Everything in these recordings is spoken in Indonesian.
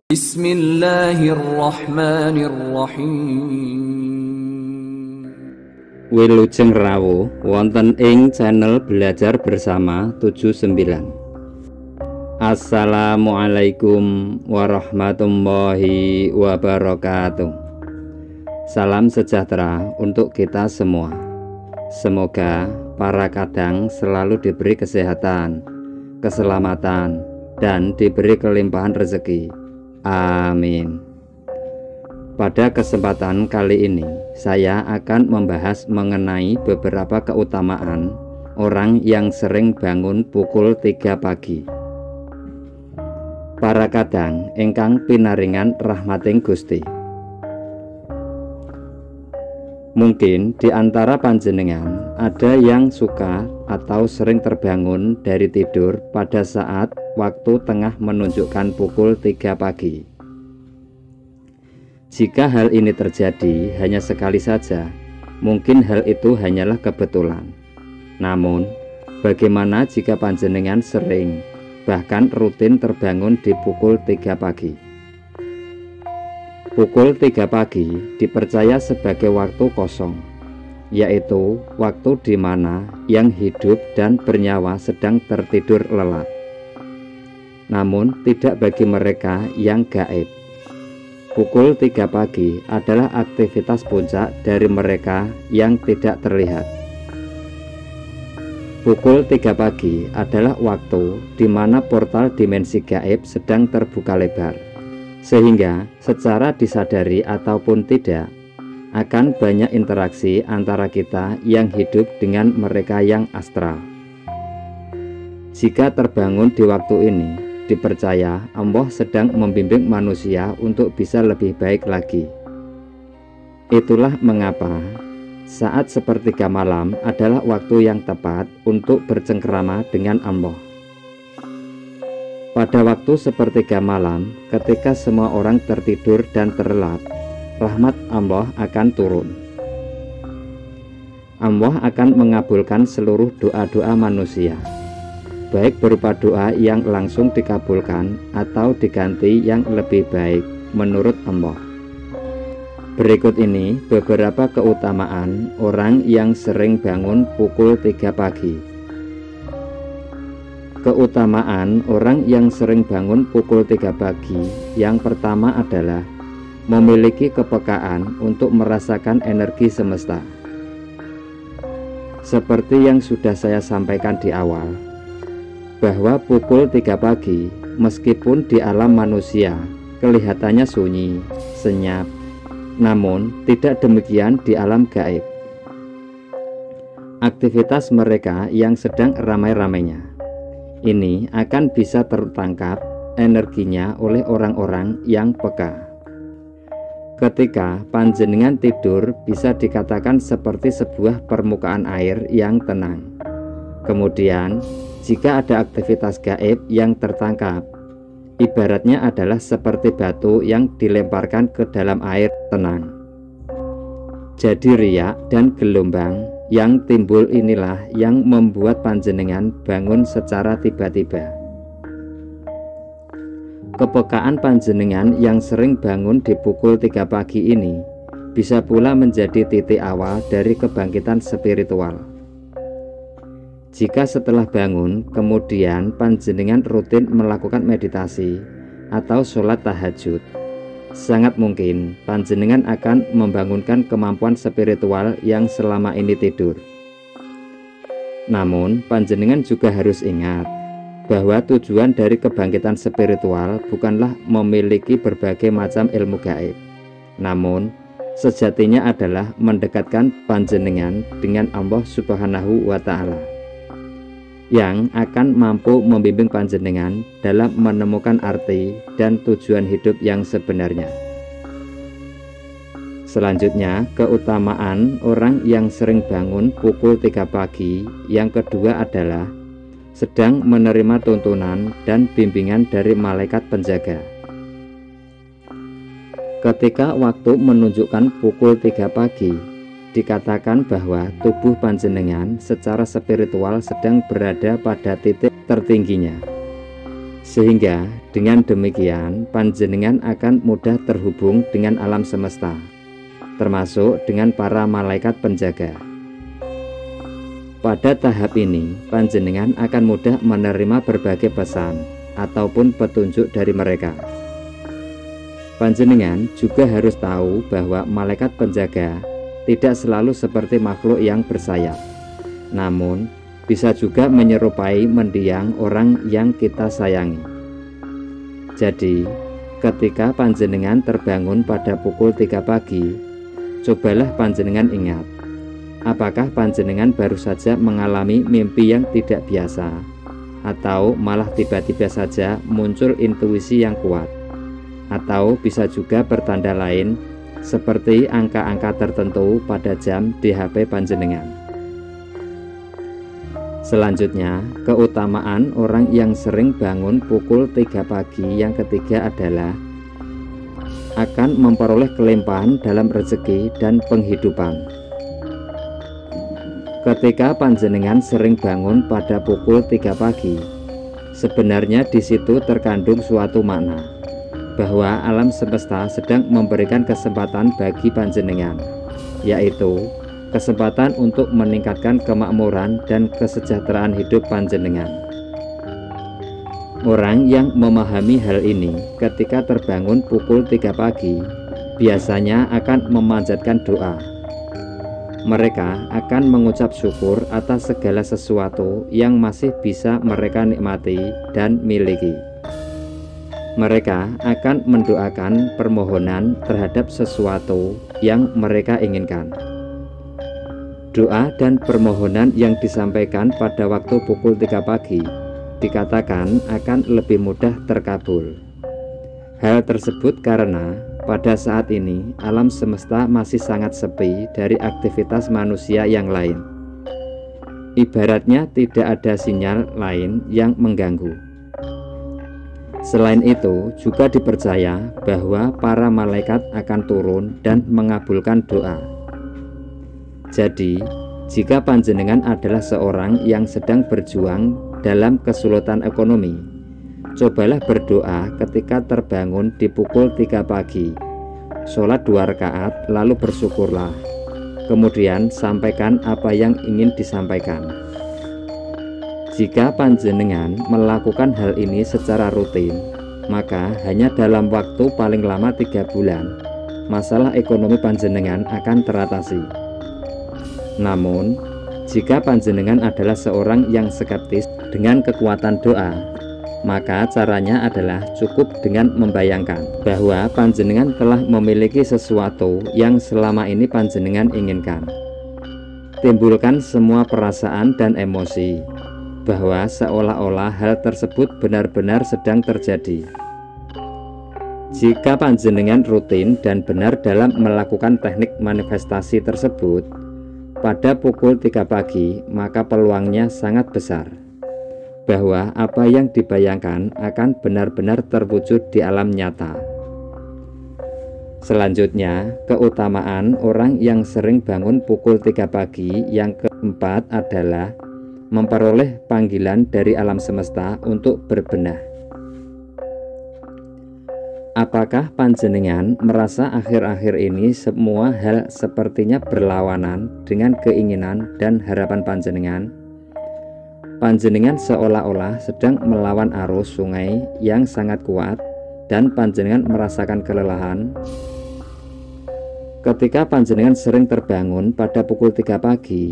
Bismillahirrahmanirrahim. Wilujeng rawuh wonten ing channel Belajar Bersama 79. Assalamualaikum warahmatullahi wabarakatuh. Salam sejahtera untuk kita semua. Semoga para kadang selalu diberi kesehatan, keselamatan, dan diberi kelimpahan rezeki. Amin. Pada kesempatan kali ini, saya akan membahas mengenai beberapa keutamaan orang yang sering bangun pukul 3 pagi. Para kadang ingkang pinaringan rahmating Gusti. Mungkin di antara panjenengan ada yang suka atau sering terbangun dari tidur pada saat waktu tengah menunjukkan pukul 3 pagi. Jika hal ini terjadi hanya sekali saja, mungkin hal itu hanyalah kebetulan. Namun, bagaimana jika panjenengan sering, bahkan rutin terbangun di pukul 3 pagi? Pukul 3 pagi dipercaya sebagai waktu kosong, yaitu waktu di mana yang hidup dan bernyawa sedang tertidur lelap. Namun tidak bagi mereka yang gaib. Pukul 3 pagi adalah aktivitas puncak dari mereka yang tidak terlihat. Pukul 3 pagi adalah waktu di mana portal dimensi gaib sedang terbuka lebar, sehingga secara disadari ataupun tidak akan banyak interaksi antara kita yang hidup dengan mereka yang astral. Jika terbangun di waktu ini, dipercaya Allah sedang membimbing manusia untuk bisa lebih baik lagi. Itulah mengapa saat sepertiga malam adalah waktu yang tepat untuk bercengkrama dengan Allah. Pada waktu sepertiga malam, ketika semua orang tertidur dan terlelap, rahmat Allah akan turun. Allah akan mengabulkan seluruh doa-doa manusia, baik berupa doa yang langsung dikabulkan atau diganti yang lebih baik menurut Allah. Berikut ini beberapa keutamaan orang yang sering bangun pukul 3 pagi. Keutamaan orang yang sering bangun pukul 3 pagi yang pertama adalah memiliki kepekaan untuk merasakan energi semesta. Seperti yang sudah saya sampaikan di awal, bahwa pukul 3 pagi meskipun di alam manusia kelihatannya sunyi, senyap, namun tidak demikian di alam gaib. Aktivitas mereka yang sedang ramai-ramainya ini akan bisa tertangkap energinya oleh orang-orang yang peka. Ketika panjenengan tidur bisa dikatakan seperti sebuah permukaan air yang tenang. Kemudian jika ada aktivitas gaib yang tertangkap, ibaratnya adalah seperti batu yang dilemparkan ke dalam air tenang. Jadi riak dan gelombang yang timbul inilah yang membuat panjenengan bangun secara tiba-tiba. Kepekaan panjenengan yang sering bangun di pukul 3 pagi ini bisa pula menjadi titik awal dari kebangkitan spiritual. Jika setelah bangun kemudian panjenengan rutin melakukan meditasi atau sholat tahajud, sangat mungkin panjenengan akan membangunkan kemampuan spiritual yang selama ini tidur. Namun panjenengan juga harus ingat bahwa tujuan dari kebangkitan spiritual bukanlah memiliki berbagai macam ilmu gaib, namun sejatinya adalah mendekatkan panjenengan dengan Allah Subhanahu wa Ta'ala, yang akan mampu membimbing panjenengan dalam menemukan arti dan tujuan hidup yang sebenarnya. Selanjutnya, keutamaan orang yang sering bangun pukul 3 pagi yang kedua adalah sedang menerima tuntunan dan bimbingan dari malaikat penjaga. Ketika waktu menunjukkan pukul 3 pagi, dikatakan bahwa tubuh panjenengan secara spiritual sedang berada pada titik tertingginya. Sehingga dengan demikian panjenengan akan mudah terhubung dengan alam semesta, termasuk dengan para malaikat penjaga. Pada tahap ini, panjenengan akan mudah menerima berbagai pesan ataupun petunjuk dari mereka. Panjenengan juga harus tahu bahwa malaikat penjaga tidak selalu seperti makhluk yang bersayap, namun bisa juga menyerupai mendiang orang yang kita sayangi. Jadi, ketika panjenengan terbangun pada pukul 3 pagi, cobalah panjenengan ingat, apakah panjenengan baru saja mengalami mimpi yang tidak biasa, atau malah tiba-tiba saja muncul intuisi yang kuat, atau bisa juga bertanda lain seperti angka-angka tertentu pada jam di HP panjenengan. Selanjutnya, keutamaan orang yang sering bangun pukul 3 pagi yang ketiga adalah akan memperoleh kelimpahan dalam rezeki dan penghidupan. Ketika panjenengan sering bangun pada pukul 3 pagi, sebenarnya di situ terkandung suatu makna bahwa alam semesta sedang memberikan kesempatan bagi panjenengan, yaitu kesempatan untuk meningkatkan kemakmuran dan kesejahteraan hidup panjenengan. Orang yang memahami hal ini ketika terbangun pukul 3 pagi biasanya akan memanjatkan doa. Mereka akan mengucap syukur atas segala sesuatu yang masih bisa mereka nikmati dan miliki. Mereka akan mendoakan permohonan terhadap sesuatu yang mereka inginkan. Doa dan permohonan yang disampaikan pada waktu pukul 3 pagi dikatakan akan lebih mudah terkabul. Hal tersebut karena pada saat ini alam semesta masih sangat sepi dari aktivitas manusia yang lain. Ibaratnya tidak ada sinyal lain yang mengganggu. Selain itu, juga dipercaya bahwa para malaikat akan turun dan mengabulkan doa. Jadi, jika panjenengan adalah seorang yang sedang berjuang dalam kesulitan ekonomi, cobalah berdoa ketika terbangun di pukul 3 pagi. Sholat 2 rakaat lalu bersyukurlah. Kemudian sampaikan apa yang ingin disampaikan. Jika panjenengan melakukan hal ini secara rutin, maka hanya dalam waktu paling lama 3 bulan, masalah ekonomi panjenengan akan teratasi. Namun, jika panjenengan adalah seorang yang skeptis dengan kekuatan doa, maka caranya adalah cukup dengan membayangkan bahwa panjenengan telah memiliki sesuatu yang selama ini panjenengan inginkan. Timbulkan semua perasaan dan emosi bahwa seolah-olah hal tersebut benar-benar sedang terjadi. Jika panjenengan rutin dan benar dalam melakukan teknik manifestasi tersebut pada pukul 3 pagi, maka peluangnya sangat besar bahwa apa yang dibayangkan akan benar-benar terwujud di alam nyata. Selanjutnya, keutamaan orang yang sering bangun pukul 3 pagi yang keempat adalah memperoleh panggilan dari alam semesta untuk berbenah. Apakah panjenengan merasa akhir-akhir ini semua hal sepertinya berlawanan dengan keinginan dan harapan panjenengan? Panjenengan seolah-olah sedang melawan arus sungai yang sangat kuat dan panjenengan merasakan kelelahan. Ketika panjenengan sering terbangun pada pukul 3 pagi,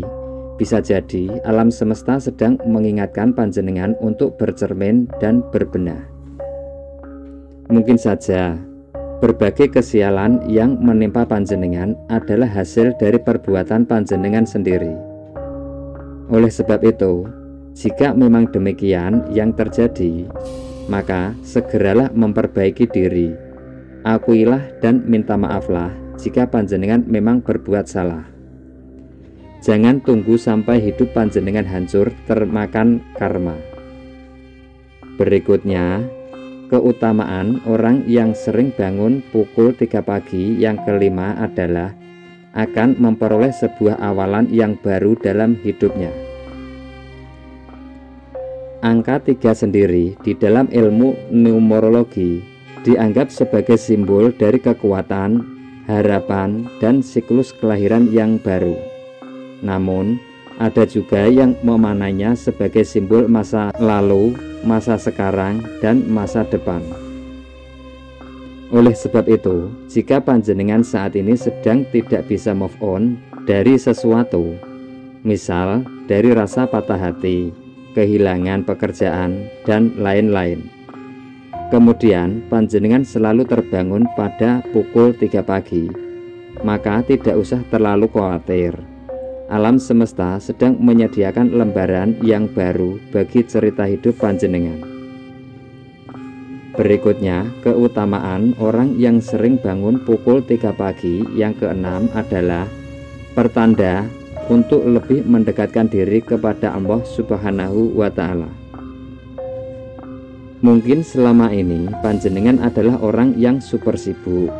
bisa jadi alam semesta sedang mengingatkan panjenengan untuk bercermin dan berbenah. Mungkin saja berbagai kesialan yang menimpa panjenengan adalah hasil dari perbuatan panjenengan sendiri. Oleh sebab itu, jika memang demikian yang terjadi, maka segeralah memperbaiki diri. Akuilah dan minta maaflah jika panjenengan memang berbuat salah. Jangan tunggu sampai hidup panjenengan hancur termakan karma. Berikutnya, keutamaan orang yang sering bangun pukul 3 pagi yang kelima adalah akan memperoleh sebuah awalan yang baru dalam hidupnya. Angka 3 sendiri di dalam ilmu numerologi dianggap sebagai simbol dari kekuatan, harapan, dan siklus kelahiran yang baru. Namun, ada juga yang memaknainya sebagai simbol masa lalu, masa sekarang, dan masa depan. Oleh sebab itu, jika panjenengan saat ini sedang tidak bisa move on dari sesuatu, misal dari rasa patah hati, kehilangan pekerjaan, dan lain-lain, kemudian panjenengan selalu terbangun pada pukul 3 pagi, maka tidak usah terlalu khawatir. Alam semesta sedang menyediakan lembaran yang baru bagi cerita hidup panjenengan. Berikutnya, keutamaan orang yang sering bangun pukul 3 pagi yang keenam adalah pertanda untuk lebih mendekatkan diri kepada Allah Subhanahu wa Ta'ala. Mungkin selama ini panjenengan adalah orang yang super sibuk.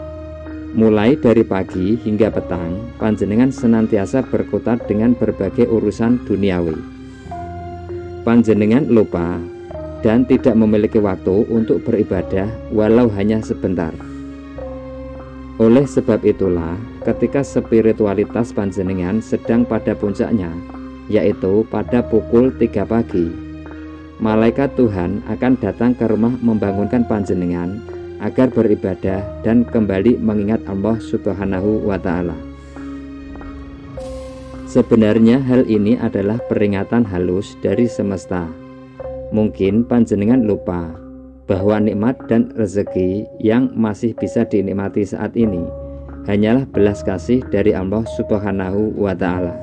Mulai dari pagi hingga petang, panjenengan senantiasa berkutat dengan berbagai urusan duniawi. Panjenengan lupa dan tidak memiliki waktu untuk beribadah walau hanya sebentar. Oleh sebab itulah, ketika spiritualitas panjenengan sedang pada puncaknya, yaitu pada pukul 3 pagi, malaikat Tuhan akan datang ke rumah membangunkan panjenengan agar beribadah dan kembali mengingat Allah Subhanahu wa Ta'ala. Sebenarnya hal ini adalah peringatan halus dari semesta. Mungkin panjenengan lupa bahwa nikmat dan rezeki yang masih bisa dinikmati saat ini hanyalah belas kasih dari Allah Subhanahu wa Ta'ala.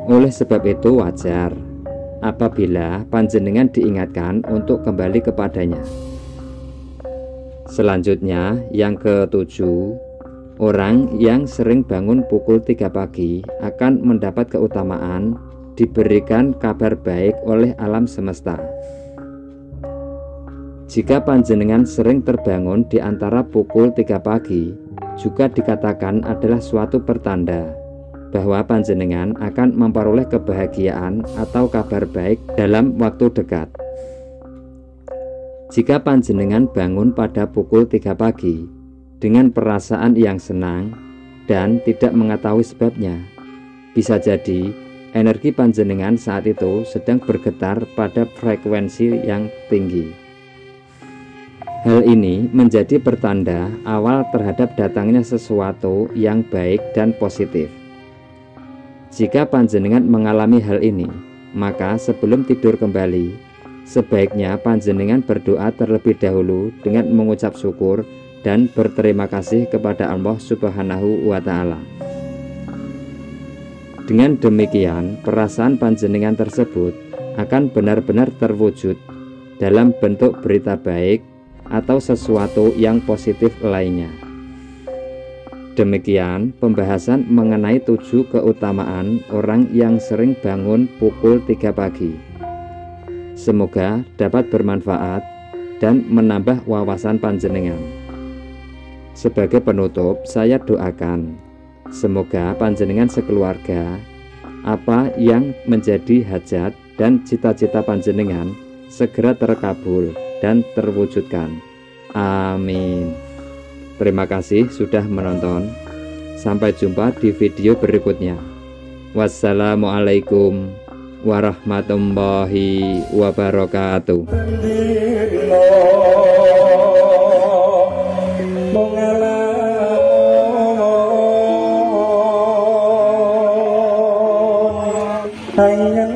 Oleh sebab itu wajar apabila panjenengan diingatkan untuk kembali kepadanya. Selanjutnya, yang ketujuh, orang yang sering bangun pukul 3 pagi akan mendapat keutamaan diberikan kabar baik oleh alam semesta. Jika panjenengan sering terbangun di antara pukul 3 pagi, juga dikatakan adalah suatu pertanda bahwa panjenengan akan memperoleh kebahagiaan atau kabar baik dalam waktu dekat. Jika panjenengan bangun pada pukul 3 pagi dengan perasaan yang senang dan tidak mengetahui sebabnya, bisa jadi energi panjenengan saat itu sedang bergetar pada frekuensi yang tinggi. Hal ini menjadi pertanda awal terhadap datangnya sesuatu yang baik dan positif. Jika panjenengan mengalami hal ini, maka sebelum tidur kembali, sebaiknya panjenengan berdoa terlebih dahulu dengan mengucap syukur dan berterima kasih kepada Allah Subhanahu wa Ta'ala. Dengan demikian, perasaan panjenengan tersebut akan benar-benar terwujud dalam bentuk berita baik atau sesuatu yang positif lainnya. Demikian pembahasan mengenai 7 keutamaan orang yang sering bangun pukul 3 pagi. Semoga dapat bermanfaat dan menambah wawasan panjenengan. Sebagai penutup, saya doakan semoga panjenengan sekeluarga, apa yang menjadi hajat dan cita-cita panjenengan segera terkabul dan terwujudkan. Amin. Terima kasih sudah menonton. Sampai jumpa di video berikutnya. Wassalamualaikum warahmatullahi wabarakatuh. Hanya